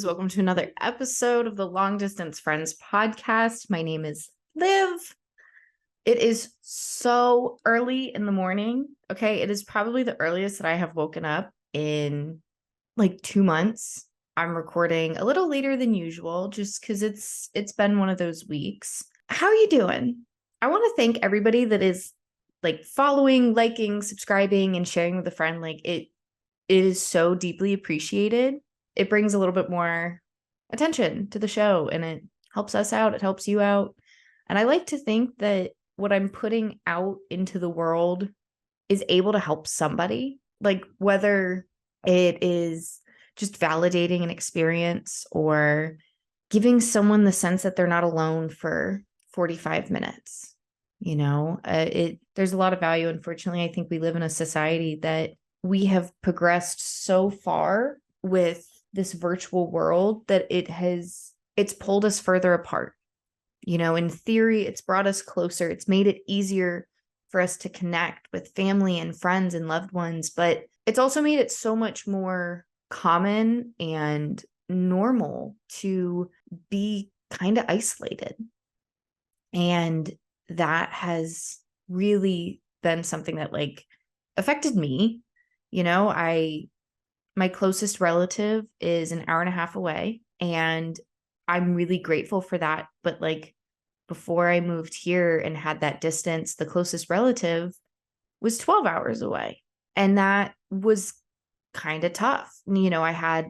friends. Welcome to another episode of the Long Distance Friends podcast. My name is Liv. It is so early in the morning. Okay. It is probably the earliest that I have woken up in like 2 months. I'm recording a little later than usual just because it's been one of those weeks. How are you doing? I want to thank everybody that is like following, liking, subscribing, and sharing with a friend. Like it is so deeply appreciated. It brings a little bit more attention to the show and it helps us out. It helps you out. And I like to think that what I'm putting out into the world is able to help somebody, like whether it is just validating an experience or giving someone the sense that they're not alone for 45 minutes. There's a lot of value. Unfortunately, I think we live in a society that we have progressed so far with this virtual world that it's pulled us further apart. In theory, it's brought us closer. It's made it easier for us to connect with family and friends and loved ones, but it's also made it so much more common and normal to be kind of isolated. And that has really been something that like affected me. My closest relative is an hour and a half away, and I'm really grateful for that. But like before I moved here and had that distance, the closest relative was 12 hours away. And that was kind of tough. I had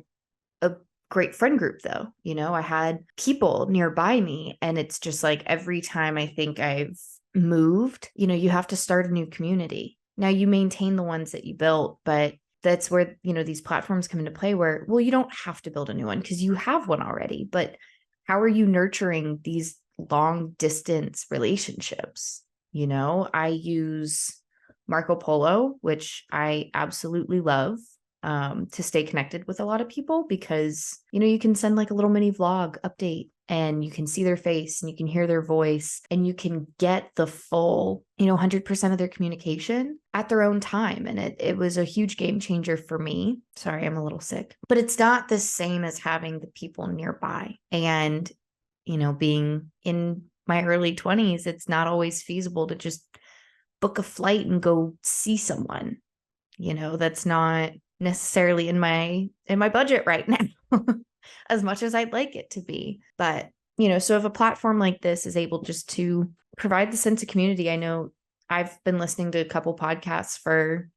a great friend group though. I had people nearby me, and it's just like every time I think I've moved, you have to start a new community. Now you maintain the ones that you built, but that's where, these platforms come into play where, well, you don't have to build a new one because you have one already, but how are you nurturing these long distance relationships? I use Marco Polo, which I absolutely love, to stay connected with a lot of people because, you can send like a little mini vlog update and you can see their face and you can hear their voice and you can get the full, 100% of their communication at their own time. And it was a huge game changer for me. Sorry, I'm a little sick, but it's not the same as having the people nearby. And, being in my early 20s, it's not always feasible to just book a flight and go see someone. That's not necessarily in my budget right now. As much as I'd like it to be. But, so if a platform like this is able just to provide the sense of community, I know I've been listening to a couple podcasts for,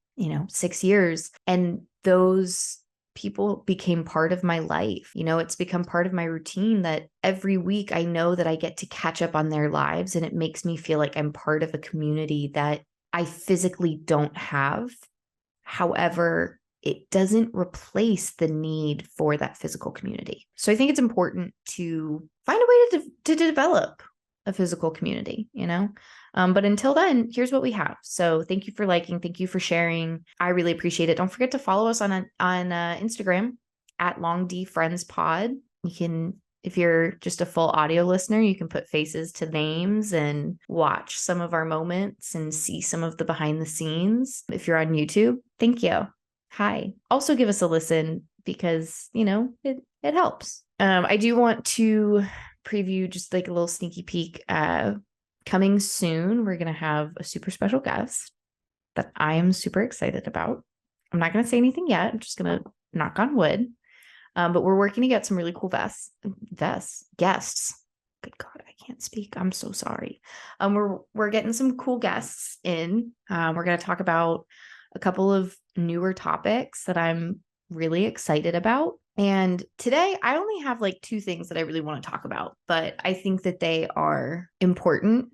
6 years, and those people became part of my life. It's become part of my routine that every week I know that I get to catch up on their lives, and it makes me feel like I'm part of a community that I physically don't have. However, it doesn't replace the need for that physical community. So I think it's important to find a way to develop a physical community, But until then, here's what we have. So thank you for liking. Thank you for sharing. I really appreciate it. Don't forget to follow us on Instagram at LongDFriendsPod. You can, if you're just a full audio listener, you can put faces to names and watch some of our moments and see some of the behind the scenes. If you're on YouTube, thank you. Hi. Also give us a listen because, it helps. I do want to preview just like a little sneaky peek. Coming soon, we're going to have a super special guest that I am super excited about. I'm not going to say anything yet. I'm just going to knock on wood. But we're working to get some really cool guests. Good God, I can't speak. I'm so sorry. We're getting some cool guests in. We're going to talk about a couple of newer topics that I'm really excited about. And today I only have like 2 things that I really want to talk about, but I think that they are important.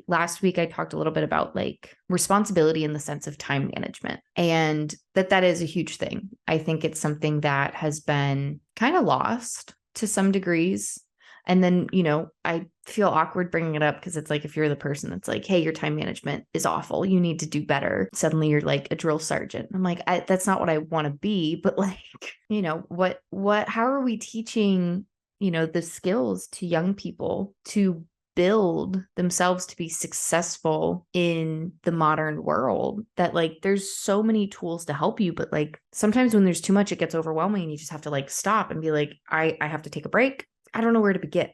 Last week I talked a little bit about like responsibility in the sense of time management, and that is a huge thing. I think it's something that has been kind of lost to some degrees. And then, I feel awkward bringing it up because it's like, if you're the person that's like, hey, your time management is awful, you need to do better. Suddenly you're like a drill sergeant. I'm like, that's not what I want to be. But like, how are we teaching, the skills to young people to build themselves to be successful in the modern world, that like there's so many tools to help you, but like sometimes when there's too much, it gets overwhelming and you just have to like stop and be like, I have to take a break. I don't know where to begin.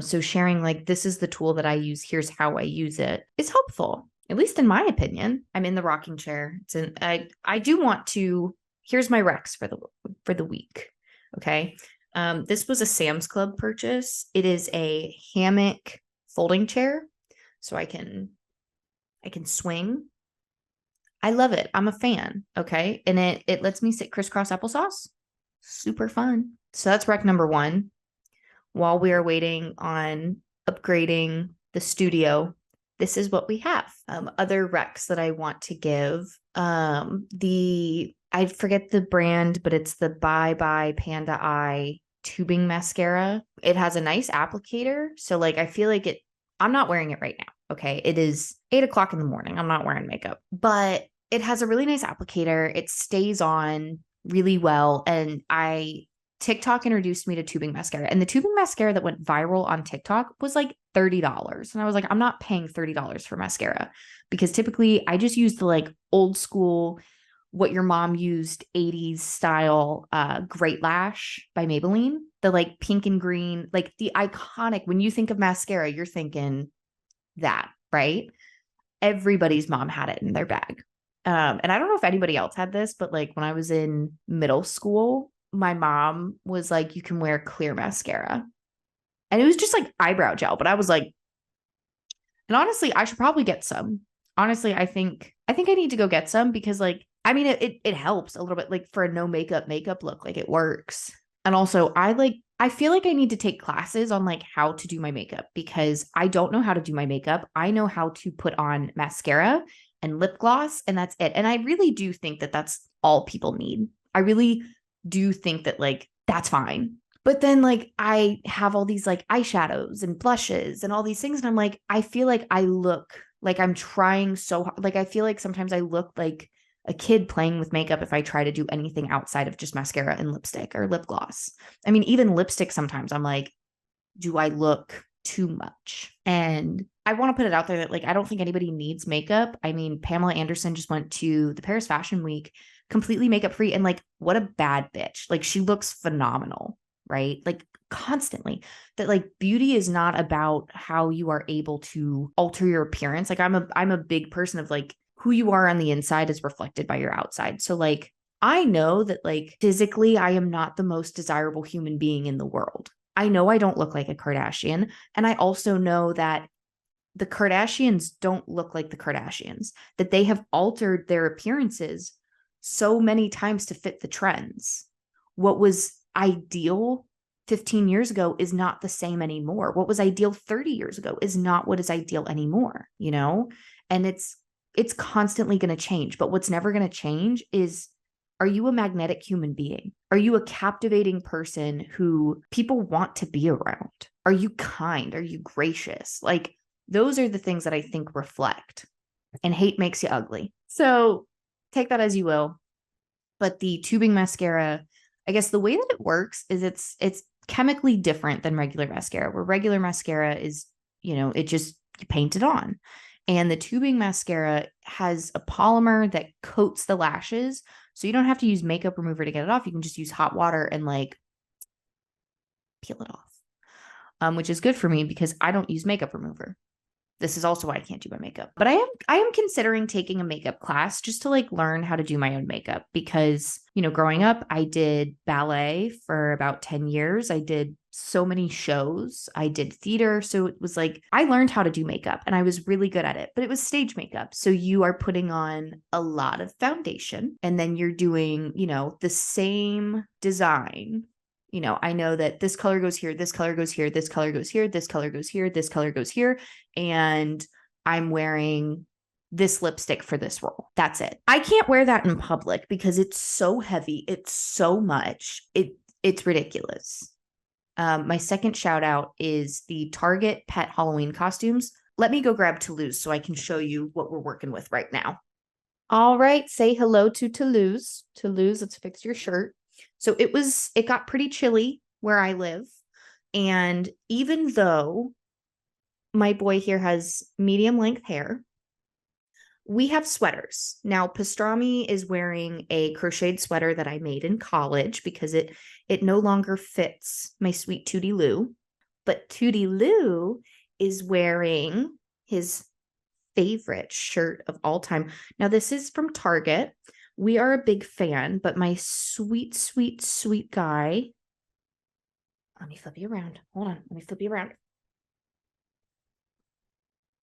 So sharing like, this is the tool that I use, here's how I use it, is helpful, at least in my opinion. I'm in the rocking chair. I do want to, here's my Rex for the week. Okay. This was a Sam's Club purchase. It is a hammock folding chair, so I can swing. I love it. I'm a fan. Okay. And it lets me sit crisscross applesauce. Super fun. So that's rec number one. While we are waiting on upgrading the studio, this is what we have. Other recs that I want to give. I forget the brand, but it's the Bye Bye Panda Eye tubing mascara. It has a nice applicator. So like, I feel like I'm not wearing it right now. Okay. It is 8 o'clock in the morning. I'm not wearing makeup, but it has a really nice applicator. It stays on really well. And TikTok introduced me to tubing mascara, and the tubing mascara that went viral on TikTok was like $30. And I was like, I'm not paying $30 for mascara, because typically I just use the like old school, what your mom used 80s style Great Lash by Maybelline, the like pink and green, like the iconic, when you think of mascara, you're thinking that, right? Everybody's mom had it in their bag. And I don't know if anybody else had this, but like when I was in middle school, my mom was like, you can wear clear mascara. And it was just like eyebrow gel. But I was like, and honestly, I should probably get some. Honestly, I think I need to go get some, because like, I mean, it helps a little bit, like for a no makeup look, like it works. And also I feel like I need to take classes on like how to do my makeup, because I don't know how to do my makeup. I know how to put on mascara and lip gloss, and that's it. And I really do think that that's all people need. I really do think that like that's fine. But then like I have all these like eyeshadows and blushes and all these things, and I'm like, I feel like I look like I'm trying so hard. Like I feel like sometimes I look like a kid playing with makeup if I try to do anything outside of just mascara and lipstick or lip gloss. I mean, even lipstick, sometimes I'm like, do I look too much? And I want to put it out there that like, I don't think anybody needs makeup. I mean, Pamela Anderson just went to the Paris Fashion Week completely makeup free, and like, what a bad bitch. Like, she looks phenomenal, right? Like constantly. That like, beauty is not about how you are able to alter your appearance. Like I'm a big person of like, who you are on the inside is reflected by your outside. So like, I know that like physically I am not the most desirable human being in the world. I know I don't look like a Kardashian. And I also know that the Kardashians don't look like the Kardashians, that they have altered their appearances so many times to fit the trends. What was ideal 15 years ago is not the same anymore. What was ideal 30 years ago is not what is ideal anymore, And it's constantly going to change. But what's never going to change is, are you a magnetic human being? Are you a captivating person who people want to be around? Are you kind? Are you gracious? Like, those are the things that I think reflect. And hate makes you ugly. So take that as you will. But the tubing mascara, I guess the way that it works is it's chemically different than regular mascara, where regular mascara is, it just, you paint it on. And the tubing mascara has a polymer that coats the lashes. So you don't have to use makeup remover to get it off. You can just use hot water and like peel it off, which is good for me because I don't use makeup remover. This is also why I can't do my makeup. But I am considering taking a makeup class just to like learn how to do my own makeup, because, growing up, I did ballet for about 10 years. I did so many shows. I did theater. So it was like, I learned how to do makeup and I was really good at it, but it was stage makeup. So you are putting on a lot of foundation and then you're doing, the same design. I know that this color goes here, this color goes here, this color goes here, this color goes here, this color goes here. And I'm wearing this lipstick for this role. That's it. I can't wear that in public because it's so heavy. It's so much. It's ridiculous. My second shout out is the Target pet Halloween costumes. Let me go grab Toulouse so I can show you what we're working with right now. All right. Say hello to Toulouse. Toulouse, let's fix your shirt. So it got pretty chilly where I live. And even though My boy here has medium length hair. We have sweaters. Now, Pastrami is wearing a crocheted sweater that I made in college because it no longer fits my sweet Tootie Lou. But Tootie Lou is wearing his favorite shirt of all time. Now, this is from Target. We are a big fan, but my sweet, sweet, sweet guy. Let me flip you around. Hold on. Let me flip you around.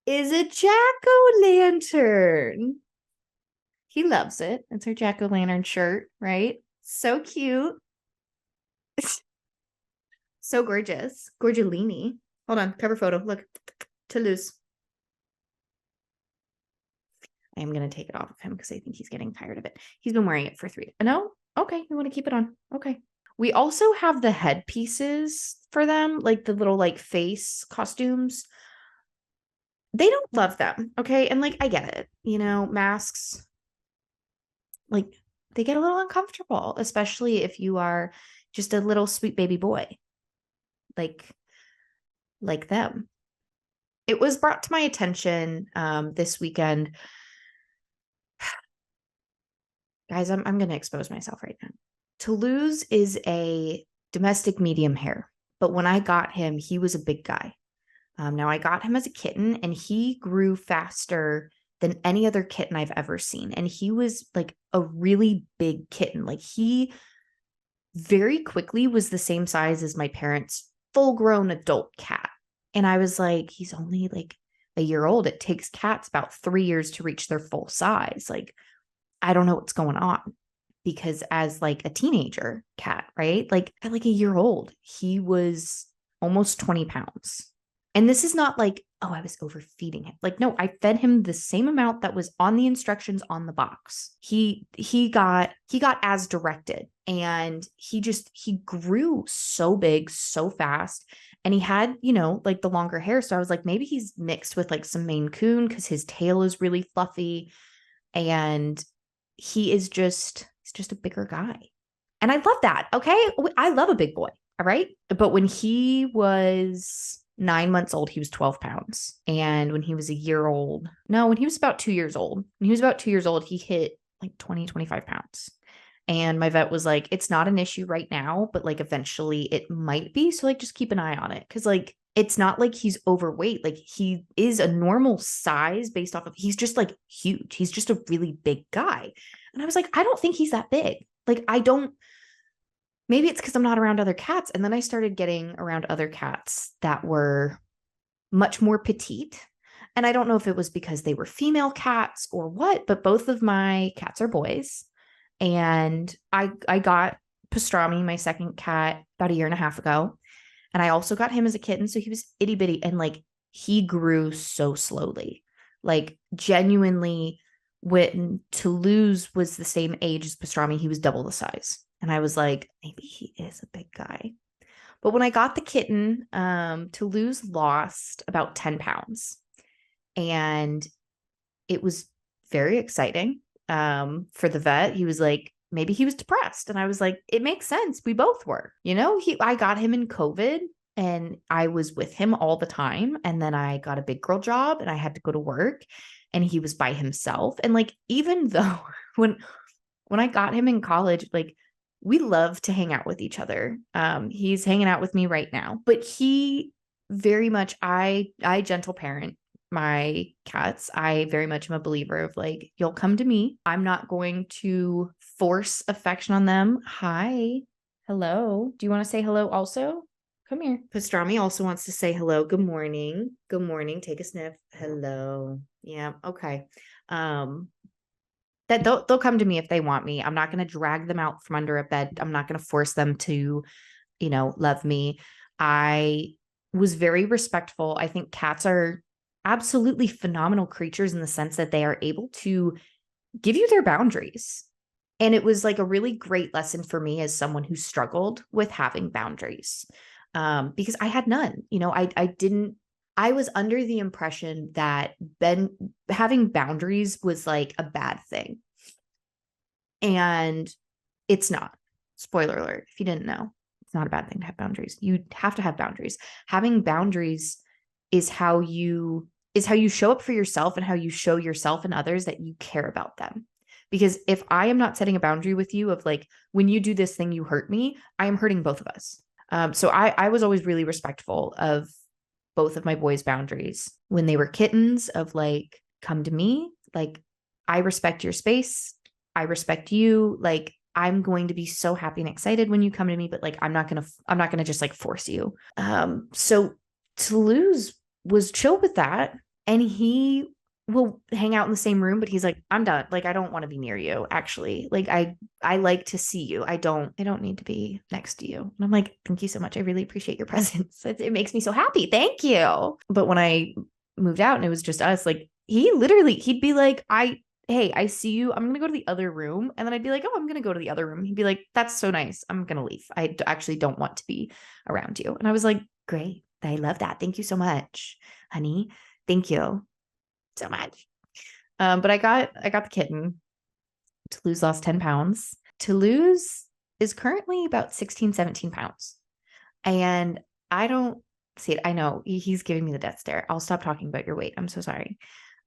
Is a jack-o'-lantern. He loves it. It's her jack-o'-lantern shirt, right? So cute. So gorgeous. Gorgolini. Hold on. Cover photo. Look. Toulouse. I am going to take it off of him because I think he's getting tired of it. He's been wearing it for 3. No? Okay. You want to keep it on. Okay. We also have the headpieces for them, like the little like face costumes. They don't love them. Okay. And like, I get it. You know, masks, like they get a little uncomfortable, especially if you are just a little sweet baby boy, like them. It was brought to my attention this weekend. Guys, I'm going to expose myself right now. Toulouse is a domestic medium hair, but when I got him, he was a big guy. Now I got him as a kitten and he grew faster than any other kitten I've ever seen. And he was like a really big kitten. Like he very quickly was the same size as my parents' full-grown adult cat. And I was like, he's only like a year old. It takes cats about 3 years to reach their full size. Like, I don't know what's going on. Because as like a teenager cat, right? Like at like a year old, he was almost 20 pounds. And this is not like, oh, I was overfeeding him. Like, no, I fed him the same amount that was on the instructions on the box. He got as directed, and he grew so big so fast. And he had, you know, like the longer hair. So I was like, maybe he's mixed with like some Maine Coon because his tail is really fluffy. And he's just a bigger guy. And I love that. Okay. I love a big boy. All right. But when he was 9 months old, he was 12 pounds. And when he was a year old, no, when he was about 2 years old, he hit like 20, 25 pounds. And my vet was like, it's not an issue right now, but like eventually it might be. So like just keep an eye on it. Cause like it's not like he's overweight. Like he is a normal size based off of, he's just like huge. He's just a really big guy. And I was like, I don't think he's that big. Like maybe it's because I'm not around other cats. And then I started getting around other cats that were much more petite. And I don't know if it was because they were female cats or what, but both of my cats are boys. And I got Pastrami, my second cat, about a year and a half ago. And I also got him as a kitten. So he was itty bitty. And like he grew so slowly. Like genuinely, when Toulouse was the same age as Pastrami, he was double the size. And I was like, maybe he is a big guy. But when I got the kitten, Toulouse lost about 10 pounds. And it was very exciting for the vet. He was like, maybe he was depressed. And I was like, it makes sense. We both were. You know, I got him in COVID and I was with him all the time. And then I got a big girl job and I had to go to work and he was by himself. And like, even though when I got him in college, like we love to hang out with each other. He's hanging out with me right now, but he very much, I gentle parent my cats. I very much am a believer of like, you'll come to me. I'm not going to force affection on them. Hi. Hello. Do you want to say hello also? Come here. Pastrami also wants to say hello. Good morning. Good morning. Take a sniff. Hello. Yeah. Okay. That they'll come to me if they want me. I'm not going to drag them out from under a bed. I'm not going to force them to, you know, love me. I was very respectful. I think cats are absolutely phenomenal creatures in the sense that they are able to give you their boundaries. And it was like a really great lesson for me as someone who struggled with having boundaries because I had none. You know, I was under the impression that having boundaries was like a bad thing. And it's not. Spoiler alert, if you didn't know, it's not a bad thing to have boundaries. You have to have boundaries. Having boundaries is how you show up for yourself and how you show yourself and others that you care about them. Because if I am not setting a boundary with you of like, when you do this thing, you hurt me, I am hurting both of us. So I was always really respectful of both of my boys' boundaries when they were kittens of like, come to me, like, I respect your space. I respect you. Like, I'm going to be so happy and excited when you come to me, but like, I'm not going to just like force you. So Toulouse was chill with that. And he will hang out in the same room, but he's like, I'm done. Like, I don't want to be near you. Actually, like, I like to see you. I don't need to be next to you. And I'm like, thank you so much. I really appreciate your presence. It makes me so happy. Thank you. But when I moved out and it was just us, like, he'd be like, hey, I see you. I'm going to go to the other room. And then I'd be like, oh, I'm going to go to the other room. He'd be like, that's so nice. I'm going to leave. Actually don't want to be around you. And I was like, great. I love that. Thank you so much, honey. Thank you so much. But I got the kitten. Toulouse lost 10 pounds. Toulouse is currently about 16, 17 pounds. And I don't see it. I know he's giving me the death stare. I'll stop talking about your weight. I'm so sorry.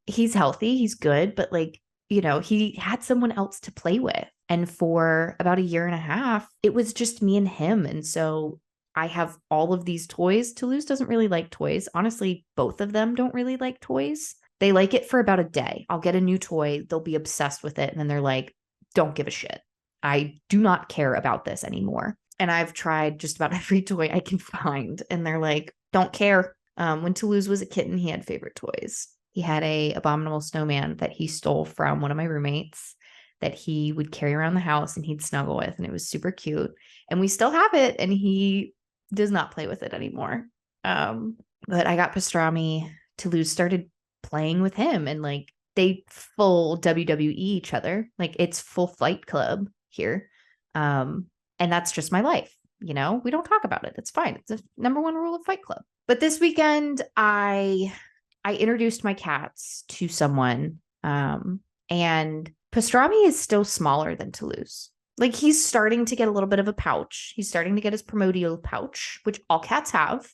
He's healthy. He's good. But like, he had someone else to play with. And for about a year and a half, it was just me and him. And so I have all of these toys. Toulouse doesn't really like toys. Honestly, both of them don't really like toys. They like it for about a day. I'll get a new toy. They'll be obsessed with it. And then they're like, don't give a shit. I do not care about this anymore. And I've tried just about every toy I can find. And they're like, don't care. When Toulouse was a kitten, he had favorite toys. He had a abominable snowman that he stole from one of my roommates that he would carry around the house and he'd snuggle with. And it was super cute. And we still have it. And he does not play with it anymore. But I got pastrami. Toulouse started playing with him and like they full WWE each other. Like it's full Fight Club here. And that's just my life. We don't talk about it. It's fine. It's the number one rule of Fight Club. But this weekend, I introduced my cats to someone. And pastrami is still smaller than Toulouse. Like he's starting to get a little bit of a pouch. He's starting to get his primordial pouch, which all cats have.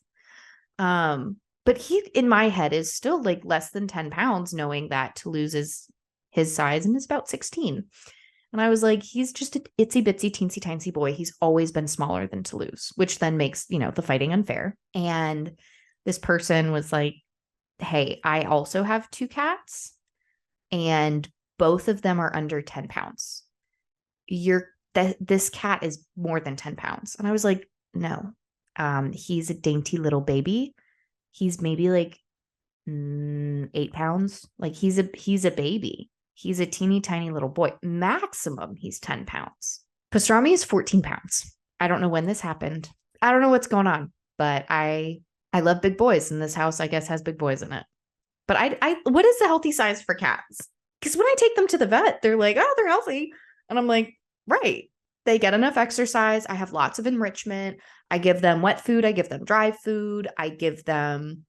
But he, in my head, is still like less than 10 pounds, knowing that Toulouse is his size and is about 16. And I was like, he's just an itsy bitsy teensy tiny boy. He's always been smaller than Toulouse, which then makes, the fighting unfair. And this person was like, hey, I also have 2 cats and both of them are under 10 pounds. This cat is more than 10 pounds. And I was like, no, he's a dainty little baby. He's maybe like 8 pounds. Like he's a baby. He's a teeny tiny little boy. Maximum, he's 10 pounds. Pastrami is 14 pounds. I don't know when this happened. I don't know what's going on, but I love big boys, and this house, I guess, has big boys in it. But I what is the healthy size for cats? Because when I take them to the vet, they're like, oh, they're healthy. And I'm like, right. They get enough exercise. I have lots of enrichment. I give them wet food. I give them dry food. I give them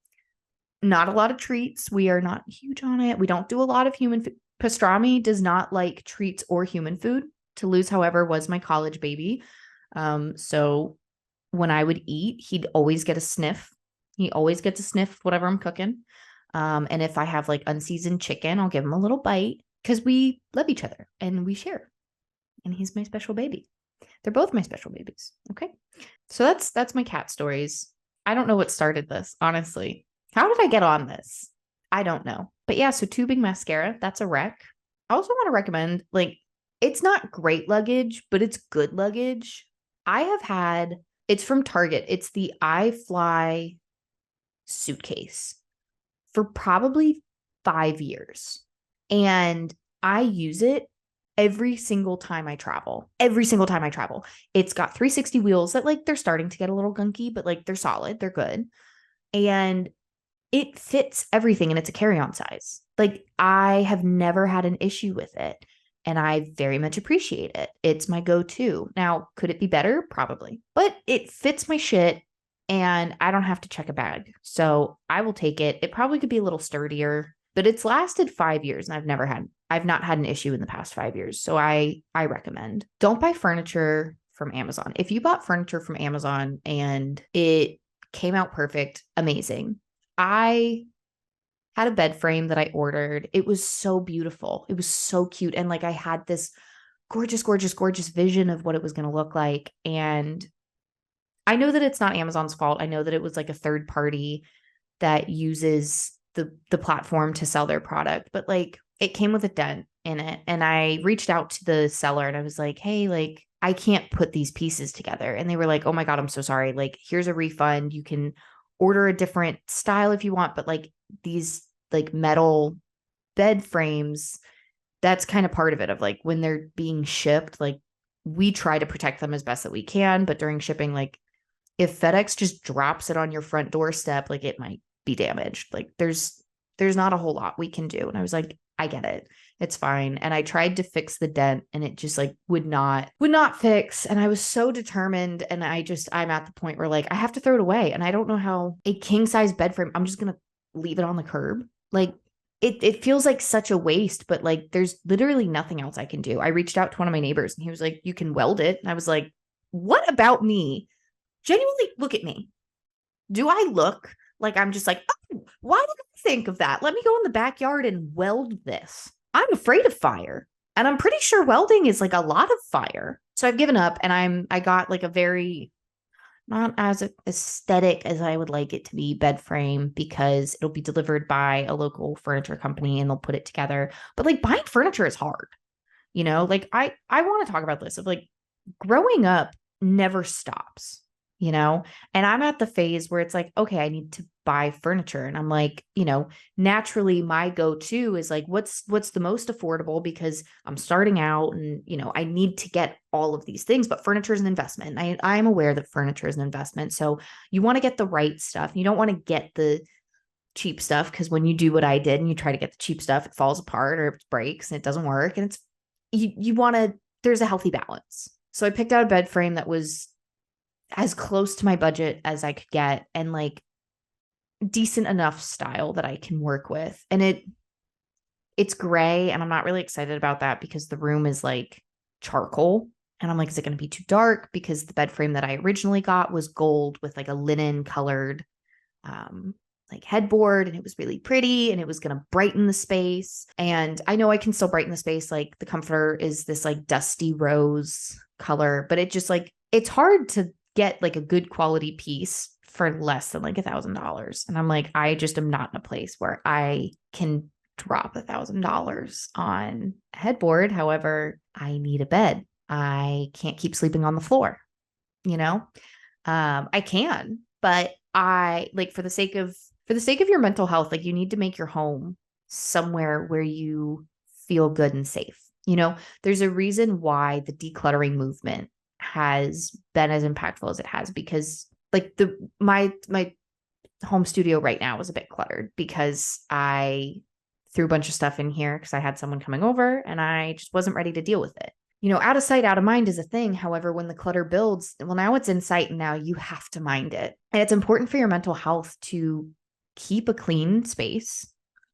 not a lot of treats. We are not huge on it. We don't do a lot of human food. Pastrami does not like treats or human food. Toulouse, however, was my college baby. So when I would eat, he'd always get a sniff. He always gets a sniff whatever I'm cooking. And if I have like unseasoned chicken, I'll give him a little bite because we love each other and we share. And he's my special baby. They're both my special babies. Okay. So that's my cat stories. I don't know what started this, honestly. How did I get on this? I don't know. But yeah, so tubing mascara, that's a wreck. I also want to recommend, like, it's not great luggage, but it's good luggage. It's from Target. It's the iFly suitcase for probably 5 years. And I use it every single time I travel. Every single time I travel. It's got 360 wheels that like they're starting to get a little gunky, but like they're solid, they're good. And it fits everything and it's a carry-on size. Like I have never had an issue with it and I very much appreciate it. It's my go-to. Now, could it be better? Probably. But it fits my shit and I don't have to check a bag. So I will take it. It probably could be a little sturdier, but it's lasted 5 years and I've not had an issue in the past 5 years. So I recommend. Don't buy furniture from Amazon. If you bought furniture from Amazon and it came out perfect, amazing. I had a bed frame that I ordered. It was so beautiful. It was so cute. And like I had this gorgeous, gorgeous, gorgeous vision of what it was going to look like. And I know that it's not Amazon's fault. I know that it was like a third party that uses the platform to sell their product, but like it came with a dent in it. And I reached out to the seller and I was like, hey, like I can't put these pieces together. And they were like, oh my God, I'm so sorry. Like, here's a refund. You can order a different style if you want, but like these like metal bed frames, that's kind of part of it of like when they're being shipped, like we try to protect them as best that we can, but during shipping, like if FedEx just drops it on your front doorstep, like it might be damaged. Like there's not a whole lot we can do. And I was like, I get it. It's fine. And I tried to fix the dent and it just like would not fix. And I was so determined. And I'm at the point where like I have to throw it away. And I don't know how a king size bed frame, I'm just gonna leave it on the curb. Like it feels like such a waste, but like there's literally nothing else I can do. I reached out to one of my neighbors and he was like, you can weld it. And I was like, what about me? Genuinely look at me. Do I look like I'm just like, oh, why did I think of that? Let me go in the backyard and weld this. I'm afraid of fire. And I'm pretty sure welding is like a lot of fire. So I've given up and I got like a very not as aesthetic as I would like it to be bed frame because it'll be delivered by a local furniture company and they'll put it together. But like buying furniture is hard. Like I want to talk about this of like growing up never stops, you know? And I'm at the phase where it's like, okay, I need to buy furniture. And I'm like, naturally my go-to is like, what's the most affordable because I'm starting out and, I need to get all of these things, but furniture is an investment. I'm aware that furniture is an investment. So you want to get the right stuff. You don't want to get the cheap stuff because when you do what I did and you try to get the cheap stuff, it falls apart or it breaks and it doesn't work. And it's, you want to, there's a healthy balance. So I picked out a bed frame that was as close to my budget as I could get and like decent enough style that I can work with. And it's gray and I'm not really excited about that because the room is like charcoal. And I'm like, is it going to be too dark? Because the bed frame that I originally got was gold with like a linen colored like headboard and it was really pretty and it was going to brighten the space. And I know I can still brighten the space. Like the comforter is this like dusty rose color, but it just like, it's hard to get like a good quality piece for less than like $1,000. And I'm like, I just am not in a place where I can drop $1,000 on a headboard. However, I need a bed. I can't keep sleeping on the floor, I can, but I like for the sake of your mental health, like you need to make your home somewhere where you feel good and safe. There's a reason why the decluttering movement has been as impactful as it has because like my home studio right now is a bit cluttered because I threw a bunch of stuff in here because I had someone coming over and I just wasn't ready to deal with it. Out of sight, out of mind is a thing. However, when the clutter builds, well, now it's in sight and now you have to mind it. And it's important for your mental health to keep a clean space.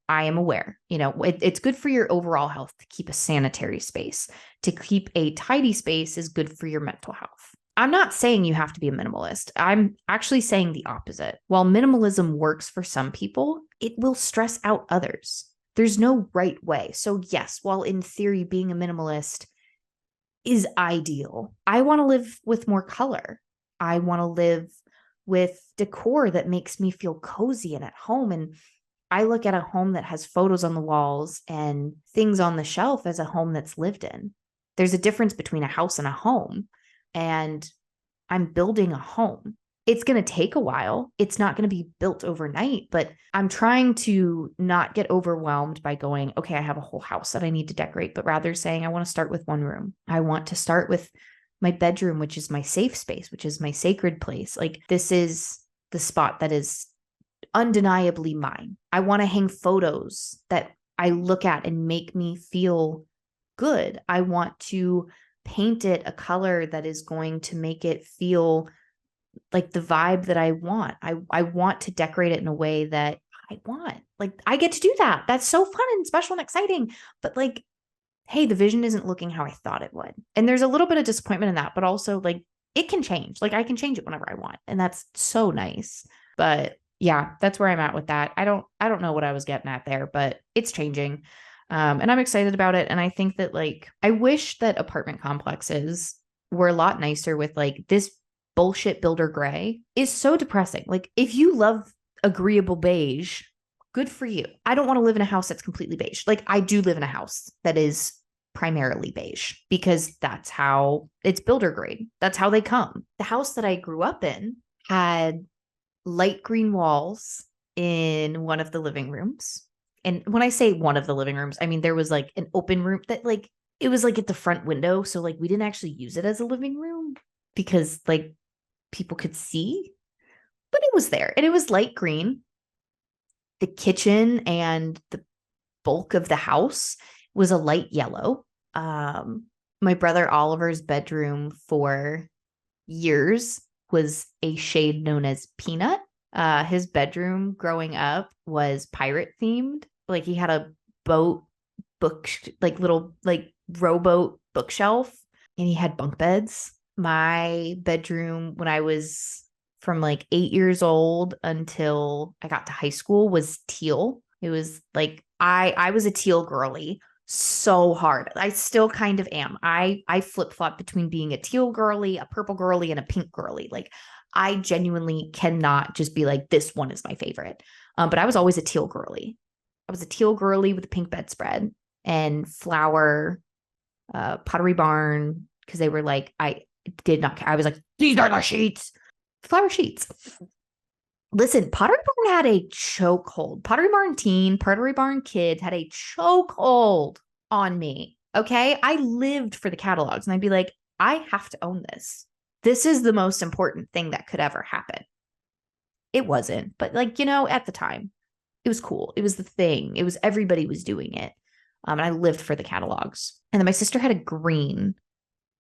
I am aware, it's good for your overall health to keep a sanitary space. To keep a tidy space is good for your mental health. I'm not saying you have to be a minimalist. I'm actually saying the opposite. While minimalism works for some people, it will stress out others. There's no right way. So yes, while in theory being a minimalist is ideal, I want to live with more color. I want to live with decor that makes me feel cozy and at home. And I look at a home that has photos on the walls and things on the shelf as a home that's lived in. There's a difference between a house and a home. And I'm building a home. It's going to take a while. It's not going to be built overnight, but I'm trying to not get overwhelmed by going, okay, I have a whole house that I need to decorate, but rather saying, I want to start with one room. I want to start with my bedroom, which is my safe space, which is my sacred place. Like this is the spot that is undeniably mine. I want to hang photos that I look at and make me feel good. I want to paint it a color that is going to make it feel like the vibe that I want. I want to decorate it in a way that I want. Like I get to do that. That's so fun and special and exciting. But like, hey, the vision isn't looking how I thought it would. And there's a little bit of disappointment in that, but also like it can change. Like I can change it whenever I want. And that's so nice. But yeah, that's where I'm at with that. I don't know what I was getting at there, but it's changing. And I'm excited about it. And I think that like I wish that apartment complexes were a lot nicer with like this bullshit builder gray is so depressing. Like if you love agreeable beige, good for you. I don't want to live in a house that's completely beige. Like I do live in a house that is primarily beige because that's how it's builder grade. That's how they come. The house that I grew up in had light green walls in one of the living rooms. And when I say one of the living rooms, I mean there was like an open room that like it was like at the front window. So like we didn't actually use it as a living room because like people could see, but it was there and it was light green. The kitchen and the bulk of the house was a light yellow. My brother Oliver's bedroom for years was a shade known as Peanut. His bedroom growing up was pirate themed. Like he had a boat book, like little like rowboat bookshelf, and he had bunk beds. My bedroom when I was from like 8 years old until I got to high school was teal. It was like I was a teal girly so hard. I still kind of am. I flip-flop between being a teal girly, a purple girly, and a pink girly. Like I genuinely cannot just be like, this one is my favorite. But I was always a teal girly. I was a teal girly with a pink bedspread and flower, Pottery Barn, because they were like, I did not care. I was like, these are the sheets, flower sheets. Listen, Pottery Barn had a chokehold. Pottery Barn teen, Pottery Barn kids had a chokehold on me. Okay. I lived for the catalogs and I'd be like, I have to own this. This is the most important thing that could ever happen. It wasn't, but like, you know, at the time, it was cool. It was the thing. It was everybody was doing it. And I lived for the catalogs. And then my sister had a green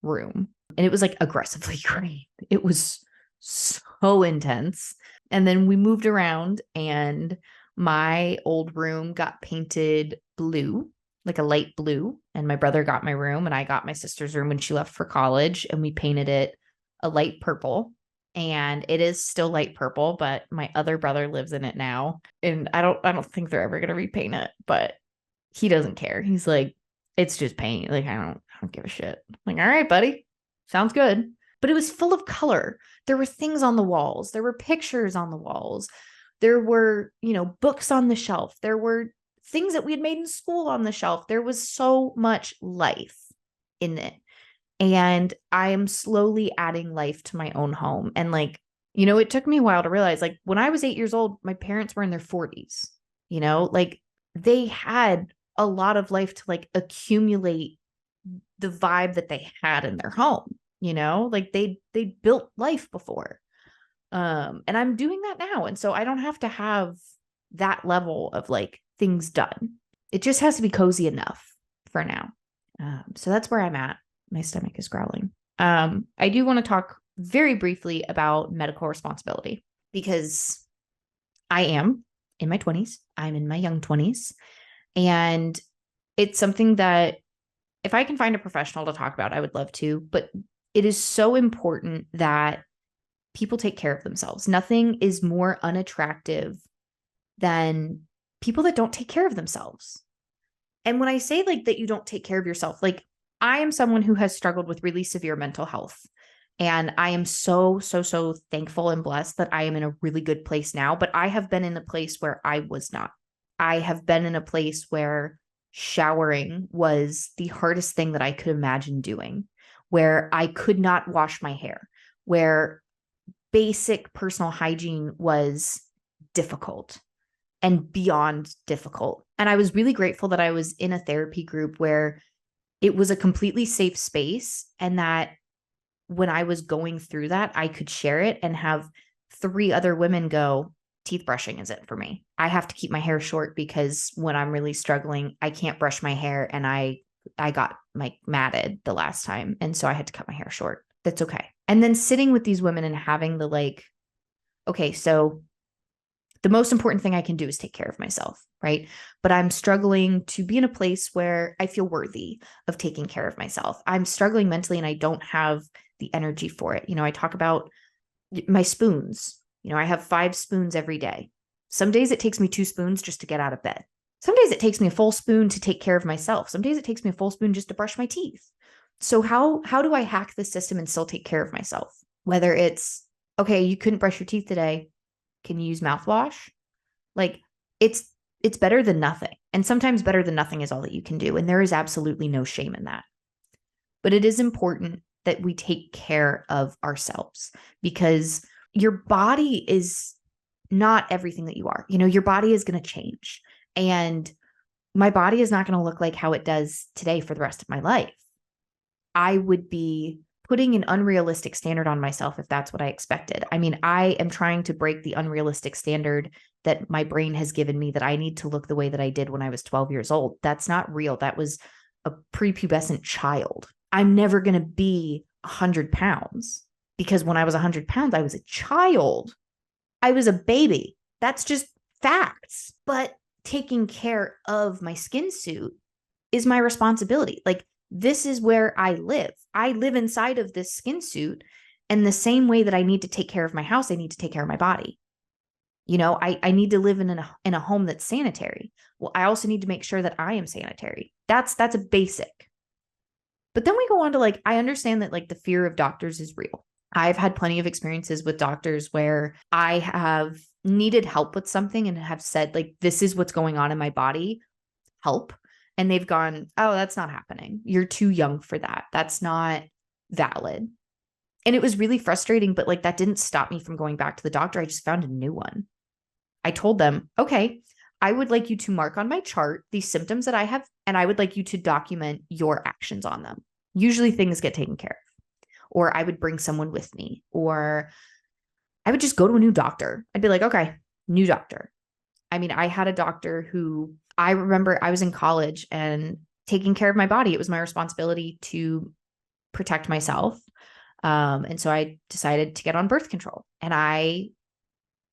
room and it was like aggressively green. It was so intense. And then we moved around and my old room got painted blue, like a light blue. And my brother got my room and I got my sister's room when she left for college and we painted it a light purple. And it is still light purple, but my other brother lives in it now. And I don't think they're ever gonna repaint it, but he doesn't care. He's like, it's just paint. Like, I don't give a shit. I'm like, all right, buddy. Sounds good. But it was full of color. There were things on the walls. There were pictures on the walls. There were, you know, books on the shelf. There were things that we had made in school on the shelf. There was so much life in it. And I am slowly adding life to my own home. And like, you know, it took me a while to realize like when I was 8 years old, my parents were in their 40s, you know, like they had a lot of life to like accumulate the vibe that they had in their home, you know, like they built life before. And I'm doing that now. And so I don't have to have that level of like things done. It just has to be cozy enough for now. So that's where I'm at. My stomach is growling. I do want to talk very briefly about medical responsibility because I am in my 20s. I'm in my young 20s. And it's something that if I can find a professional to talk about, I would love to. But it is so important that people take care of themselves. Nothing is more unattractive than people that don't take care of themselves. And when I say like that you don't take care of yourself, like I am someone who has struggled with really severe mental health. And I am so thankful and blessed that I am in a really good place now. But I have been in a place where I was not. I have been in a place where showering was the hardest thing that I could imagine doing, where I could not wash my hair, where basic personal hygiene was difficult and beyond difficult. And I was really grateful that I was in a therapy group where it was a completely safe space and that when I was going through that, I could share it and have 3 other women go, teeth brushing is it for me. I have to keep my hair short because when I'm really struggling, I can't brush my hair and I got like matted the last time. And so I had to cut my hair short. That's okay. And then sitting with these women and having the like, okay, so the most important thing I can do is take care of myself, right? But I'm struggling to be in a place where I feel worthy of taking care of myself. I'm struggling mentally and I don't have the energy for it. You know, I talk about my spoons. I have 5 spoons every day. Some days it takes me 2 spoons just to get out of bed. Some days it takes me a full spoon to take care of myself. Some days it takes me a full spoon just to brush my teeth. So how do I hack the system and still take care of myself? Whether it's, okay, you couldn't brush your teeth today. Can you use mouthwash? Like it's better than nothing. And sometimes better than nothing is all that you can do. And there is absolutely no shame in that. But it is important that we take care of ourselves, because your body is not everything that you are. Your body is going to change. And my body is not going to look like how it does today for the rest of my life. I would be putting an unrealistic standard on myself if that's what I expected. I mean, I am trying to break the unrealistic standard that my brain has given me, that I need to look the way that I did when I was 12 years old. That's not real. That was a prepubescent child. I'm never going to be 100 pounds, because when I was 100 pounds, I was a child. I was a baby. That's just facts. But taking care of my skin suit is my responsibility. Like, this is where I live. I live inside of this skin suit. And the same way that I need to take care of my house, I need to take care of my body. I need to live in a home that's sanitary. Well, I also need to make sure that I am sanitary. That's a basic. But then we go on to I understand that the fear of doctors is real. I've had plenty of experiences with doctors where I have needed help with something and have said, this is what's going on in my body, help. And they've gone, oh, that's not happening. You're too young for that. That's not valid. And it was really frustrating, but that didn't stop me from going back to the doctor. I just found a new one. I told them, okay, I would like you to mark on my chart the symptoms that I have, and I would like you to document your actions on them. Usually things get taken care of. Or I would bring someone with me, or I would just go to a new doctor. I'd be like, okay, new doctor. I mean, I had a doctor who, I remember I was in college and taking care of my body. It was my responsibility to protect myself. And so I decided to get on birth control, and I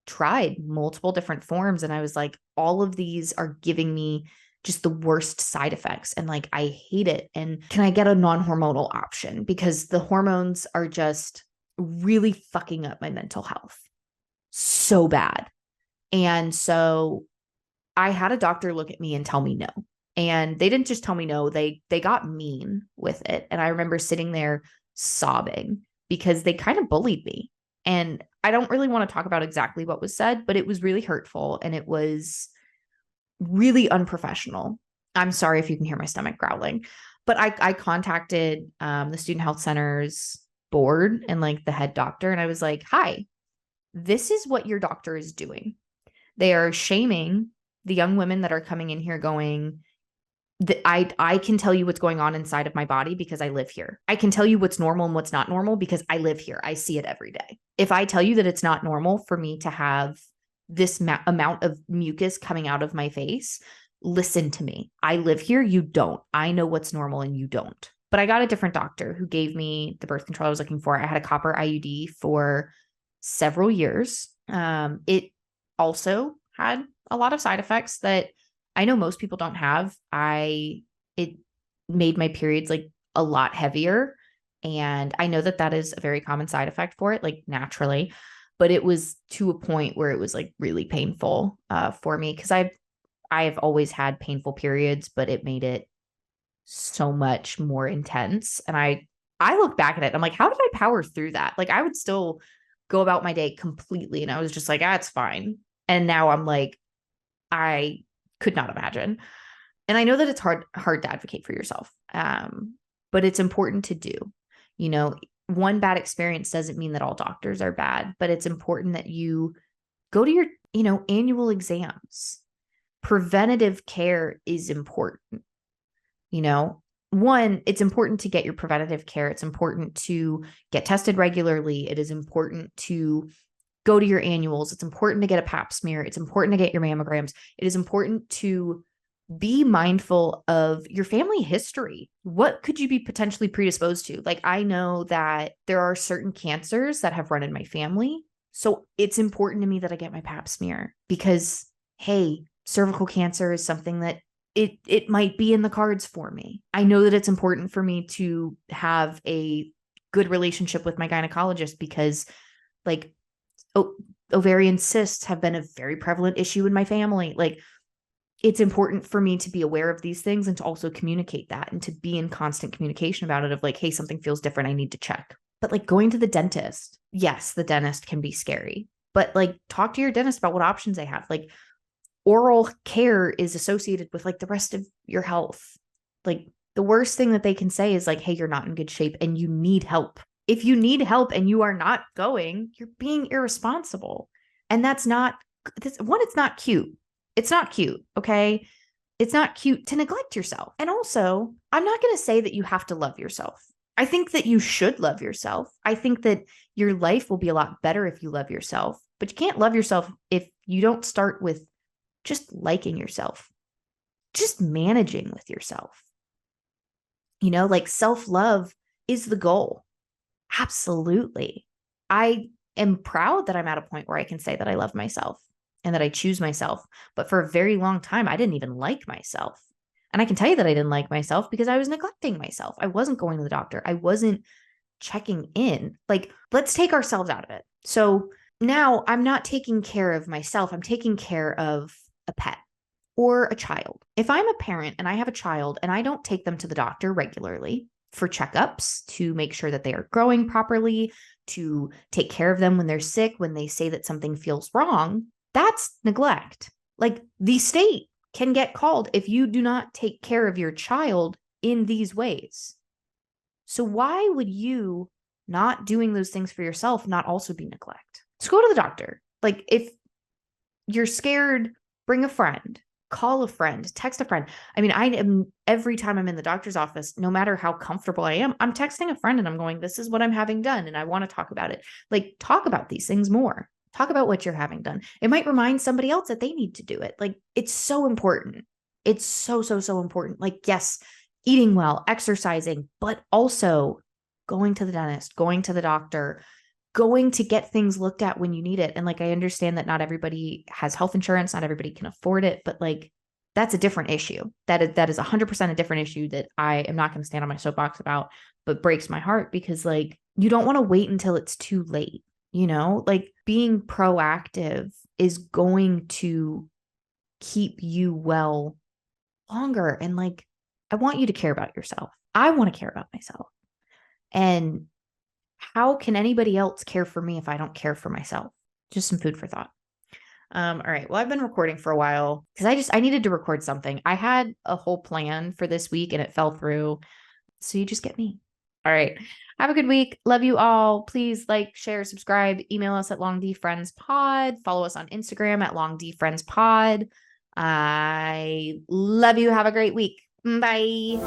tried multiple different forms. And I was like, all of these are giving me just the worst side effects. And I hate it. And can I get a non-hormonal option? Because the hormones are just really fucking up my mental health so bad. And so I had a doctor look at me and tell me no. And they didn't just tell me no, they got mean with it. And I remember sitting there sobbing because they kind of bullied me. And I don't really want to talk about exactly what was said, but it was really hurtful and it was really unprofessional. I'm sorry if you can hear my stomach growling, but I contacted the student health center's board and the head doctor. And I was like, hi, this is what your doctor is doing. They are shaming the young women that are coming in here going, I can tell you what's going on inside of my body because I live here. I can tell you what's normal and what's not normal because I live here. I see it every day. If I tell you that it's not normal for me to have this amount of mucus coming out of my face, listen to me. I live here. You don't. I know what's normal and you don't. But I got a different doctor who gave me the birth control I was looking for. I had a copper IUD for several years. It also had a lot of side effects that I know most people don't have. It made my periods a lot heavier. And I know that that is a very common side effect for it, naturally, but it was to a point where it was really painful for me. Cause I've always had painful periods, but it made it so much more intense. And I look back at it, I'm like, how did I power through that? I would still go about my day completely. And I was just like, it's fine. And now I'm like, I could not imagine. And I know that it's hard to advocate for yourself. But it's important to do. One bad experience doesn't mean that all doctors are bad, but it's important that you go to your, annual exams. Preventative care is important. One, it's important to get your preventative care. It's important to get tested regularly. It is important to go to your annuals. It's important to get a pap smear. It's important to get your mammograms. It is important to be mindful of your family history. What could you be potentially predisposed to? I know that there are certain cancers that have run in my family. So it's important to me that I get my pap smear because, hey, cervical cancer is something that it might be in the cards for me. I know that it's important for me to have a good relationship with my gynecologist because ovarian cysts have been a very prevalent issue in my family. Like, it's important for me to be aware of these things and to also communicate that and to be in constant communication about it of like, hey, something feels different. I need to check. But like going to the dentist, yes, the dentist can be scary, but like talk to your dentist about what options they have. Like oral care is associated with like the rest of your health. Like the worst thing that they can say is like, hey, you're not in good shape and you need help. If you need help and you are not going, you're being irresponsible. And that's not, one, it's not cute. It's not cute, okay? It's not cute to neglect yourself. And also, I'm not going to say that you have to love yourself. I think that you should love yourself. I think that your life will be a lot better if you love yourself, but you can't love yourself if you don't start with just liking yourself, just managing with yourself. You know, like self-love is the goal. Absolutely. I am proud that I'm at a point where I can say that I love myself and that I choose myself. But for a very long time, I didn't even like myself. And I can tell you that I didn't like myself because I was neglecting myself. I wasn't going to the doctor. I wasn't checking in. Like, let's take ourselves out of it. So now I'm not taking care of myself. I'm taking care of a pet or a child. If I'm a parent and I have a child and I don't take them to the doctor regularly for checkups to make sure that they are growing properly, to take care of them when they're sick, when they say that something feels wrong, that's neglect. Like the state can get called if you do not take care of your child in these ways. So why would you not doing those things for yourself not also be neglect? So go to the doctor. Like if you're scared, bring a friend, call a friend, text a friend. I mean, I am every time I'm in the doctor's office, no matter how comfortable I am, I'm texting a friend and I'm going, this is what I'm having done. And I want to talk about it. Like talk about these things more. Talk about what you're having done. It might remind somebody else that they need to do it. Like it's so important. It's so, so, so important. Like, yes, eating well, exercising, but also going to the dentist, going to the doctor, going to get things looked at when you need it. And like, I understand that not everybody has health insurance, not everybody can afford it, but like, that's a different issue. That is 100% a different issue that I am not going to stand on my soapbox about, but breaks my heart because like, you don't want to wait until it's too late. You know, like being proactive is going to keep you well longer. And like, I want you to care about yourself. I want to care about myself. And how can anybody else care for me if I don't care for myself? Just some food for thought. All right. Well, I've been recording for a while because I needed to record something. I had a whole plan for this week and it fell through. So you just get me. All right. Have a good week. Love you all. Please like, share, subscribe, email us at longdfriendspod. Follow us on Instagram at longdfriendspod. I love you. Have a great week. Bye.